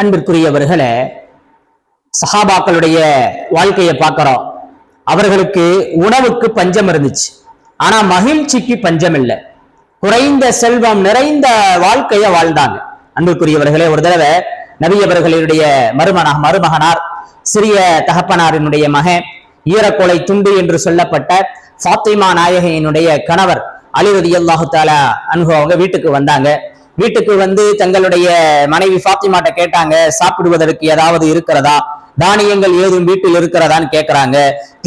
அன்பிற்குரியவர்களே, சஹாபாக்களுடைய வாழ்க்கையை பார்க்கிறோம். அவர்களுக்கு உணவுக்கு பஞ்சம் இருந்துச்சு, ஆனா மகிழ்ச்சிக்கு பஞ்சம் இல்லை. குறைந்த செல்வம் நிறைந்த வாழ்க்கையை வாழ்ந்தாங்க. அன்பிற்குரியவர்களே, ஒரு தடவை நபி அவர்களுடைய மருமகனார், சிறிய தகப்பனாரினுடைய மகன், ஈரக்கோலை துண்டு என்று சொல்லப்பட்ட ஃபாத்திமா நாயகியினுடைய கணவர் அலி ரலியல்லாஹு தஆலா அன்ஹு அவங்க வீட்டுக்கு வந்தாங்க. வீட்டுக்கு வந்து தங்களுடைய மனைவி ஃபாத்திமாட்ட கேட்டாங்க, சாப்பிடுவதற்கு ஏதாவது இருக்கிறதா, தானியங்கள் ஏதும் வீட்டில் இருக்கிறதான்னு கேட்கிறாங்க.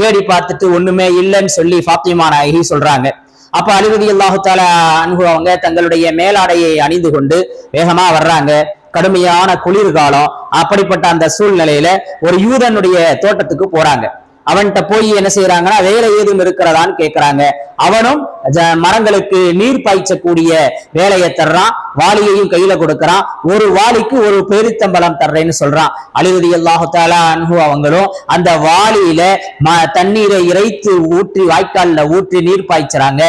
தேடி பார்த்துட்டு ஒண்ணுமே இல்லைன்னு சொல்லி ஃபாத்திமா நாயகி சொல்றாங்க. அப்ப அலி ரலியல்லாஹு தஆலா அன்ஹு அவங்க தங்களுடைய மேலாடையை அணிந்து கொண்டு வேகமா வர்றாங்க. கடுமையான குளிர்காலம். அப்படிப்பட்ட அந்த சூழ்நிலையில ஒரு யூதனுடைய தோட்டத்துக்கு போறாங்க. அவன்கிட்ட போய் என்ன செய்யறாங்கன்னா, வேற ஏதும் இருக்கிறதான்னு கேட்கிறாங்க. அவனும் மரங்களுக்கு நீர் பாய்ச்சக்கூடிய வேலையை தர்றான், வாளியையும் கையில கொடுக்கறான். ஒரு வாளிக்கு ஒரு பேரித்தம்பலம் தர்றேன்னு சொல்றான். அலி ரலியல்லாஹு தஆலா அன்ஹு அவங்களும் அந்த வாளியில தண்ணீரை இறைத்து ஊற்றி வாய்க்கால்ல ஊற்றி நீர் பாய்ச்சறாங்க.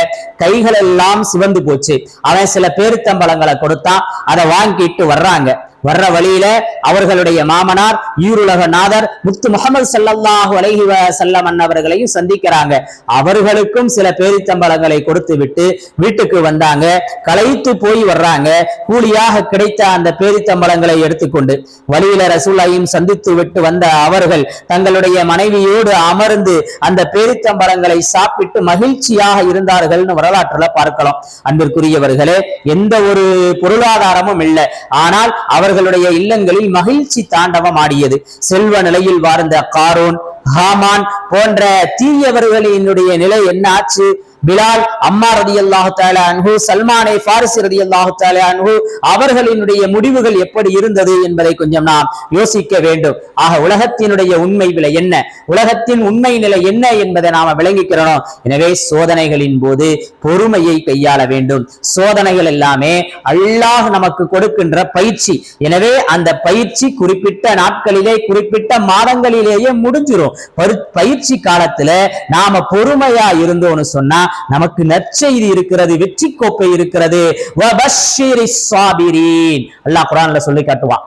கைகள் எல்லாம் சிவந்து போச்சு. அவன் சில பேரித்தம்பலங்களை கொடுத்தான், அதை வாங்கிட்டு வர்றாங்க. வர்ற வழியில அவர்களுடைய மாமனார் ஈருலக நாதர் முத்து முஹம்மது ஸல்லல்லாஹு அலைஹி வஸல்லம் அன்னவர்களையும் சந்திக்கிறாங்க. அவர்களுக்கும் சில பேரித்தம்பலங்களை கொடுத்து விட்டு வீட்டுக்கு வந்தாங்க. களைத்து போய் வர்றாங்க. கூலியாக கிடைத்த அந்த பேரித்தம்பலங்களை எடுத்துக்கொண்டு வழியில ரசூலையும் சந்தித்து விட்டு வந்த அவர்கள் தங்களுடைய மனைவியோடு அமர்ந்து அந்த பேரித்தம்பலங்களை சாப்பிட்டு மகிழ்ச்சியாக இருந்தார்கள்னு வரலாற்றுல பார்க்கலாம். அன்பிற்குரியவர்களே, எந்த ஒரு பொருளாதாரமும் இல்லை, ஆனால் அவர்களுடைய இல்லங்களில் மகிழ்ச்சி தாண்டவம் ஆடியது. செல்வ நிலையில் வாழ்ந்த காரூன், ஹாமான் போன்ற தீயவர்களினுடைய நிலை என்ன ஆச்சு? பிலால், அம்மார் ரலியல்லாஹு தஆலா அன்ஹு, சல்மானே ஃபாரிசி ரலியல்லாஹு தஆலா அன்ஹு அவர்களினுடைய முடிவுகள் எப்படி இருந்தது என்பதை கொஞ்சம் நாம் யோசிக்க வேண்டும். ஆக உலகத்தினுடைய உண்மை விலை என்ன, உலகத்தின் உண்மை நிலை என்ன என்பதை நாம விளங்கிக்கிறோம். எனவே சோதனைகளின் போது பொறுமையை கையாள வேண்டும். சோதனைகள் எல்லாமே அல்லாஹ் நமக்கு கொடுக்கின்ற பயிற்சி. எனவே அந்த பயிற்சி குறிப்பிட்ட நாட்களிலே, குறிப்பிட்ட மாதங்களிலேயே முடிஞ்சிரும். பயிற்சி காலத்துல நாம பொறுமையா இருந்தோம்னு சொன்னா நமக்கு நற்செய்தி இருக்கிறது, வெற்றி கோப்பை இருக்கிறது. அல்லாஹ் குர்ஆன்ல சொல்லி காட்டுவான்.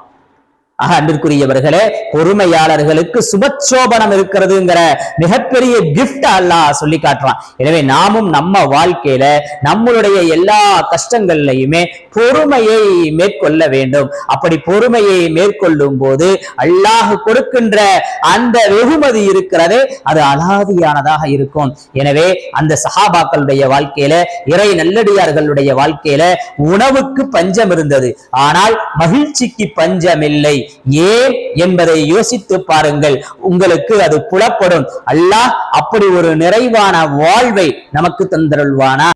அன்பிற்குரியவர்களே, பொறுமையாளர்களுக்கு சுபச்சோபனம் இருக்கிறதுங்கிற மிகப்பெரிய கிஃப்ட் அல்லாஹ் சொல்லி காட்டுறான். எனவே நாமும் நம்ம வாழ்க்கையில நம்மளுடைய எல்லா கஷ்டங்கள்லையுமே பொறுமையை மேற்கொள்ள வேண்டும். அப்படி பொறுமையை மேற்கொள்ளும் போது அல்லாஹ் கொடுக்கின்ற அந்த வெகுமதி இருக்கிறதே, அது அலாதியானதாக இருக்கும். எனவே அந்த சஹாபாக்களுடைய வாழ்க்கையில, இறை நல்லடியார்களுடைய வாழ்க்கையில உணவுக்கு பஞ்சம் இருந்தது, ஆனால் மகிழ்ச்சிக்கு பஞ்சம் இல்லை. ஏன் என்பதை யோசித்து பாருங்கள், உங்களுக்கு அது புலப்படும். அல்லாஹ் அப்படி ஒரு நிறைவான வாழ்வை நமக்கு தந்தருள்வானா.